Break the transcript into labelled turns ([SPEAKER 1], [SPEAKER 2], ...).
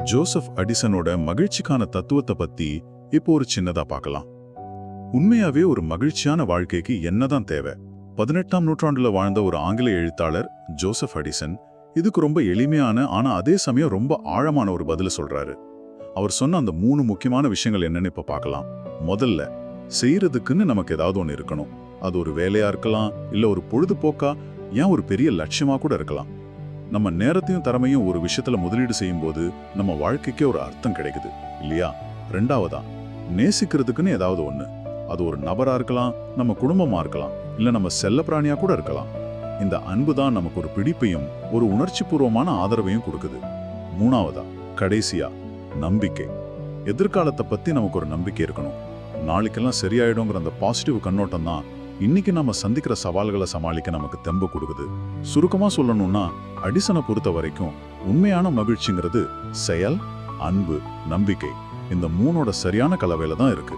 [SPEAKER 1] Joseph அடிசனோட மகிழ்ச்சிக்கான தத்துவத்தை பத்தி இப்போ ஒரு சின்னதா பார்க்கலாம். உண்மையாவே ஒரு மகிழ்ச்சியான வாழ்க்கைக்கு என்னதான் தேவை? 18ஆம் நூற்றாண்டுல வாழ்ந்த ஒரு ஆங்கில எழுத்தாளர் ஜோசப் அடிசன் இதுக்கு ரொம்ப எளிமையான ஆனா அதே சமயம் ரொம்ப ஆழமான ஒரு பதில சொல்றாரு. அவர் சொன்ன அந்த 3 முக்கியமான விஷயங்கள் என்னன்னு இப்ப பார்க்கலாம். முதல்ல, செய்யறதுக்குன்னு நமக்கு ஏதாவது ஒன்று இருக்கணும். அது ஒரு வேலையா இருக்கலாம், இல்ல ஒரு பொழுதுபோக்கா, ஏன் ஒரு பெரிய லட்சியமா கூட இருக்கலாம். நம்ம நேரத்தையும் திறமையும் ஒரு விஷயத்துல முதலீடு செய்யும் போது நம்ம வாழ்க்கைக்கே ஒரு அர்த்தம் கிடைக்குது இல்லையா? ரெண்டாவதா, நேசிக்கிறதுக்குன்னு ஏதாவது ஒண்ணு. அது ஒரு நபரா இருக்கலாம், நம்ம குடும்பமா இருக்கலாம், இல்ல நம்ம செல்ல பிராணியா கூட இருக்கலாம். இந்த அன்பு தான் நமக்கு ஒரு பிடிப்பையும் ஒரு உணர்ச்சி பூர்வமான ஆதரவையும் கொடுக்குது. மூணாவதா, கடைசியா, நம்பிக்கை. எதிர்காலத்தை பத்தி நமக்கு ஒரு நம்பிக்கை இருக்கணும். நாளைக்கெல்லாம் சரியாயிடுங்கிற அந்த பாசிட்டிவ் கண்ணோட்டம் தான் இன்னைக்கு நம்ம சந்திக்கிற சவால்களை சமாளிக்க நமக்கு தெம்பு கொடுக்குது. சுருக்கமா சொல்லணும்னா, அடிசனை பொறுத்த வரைக்கும் உண்மையான மகிழ்ச்சிங்கிறது செயல், அன்பு, நம்பிக்கை, இந்த 3ஓட சரியான கலவையில தான் இருக்கு.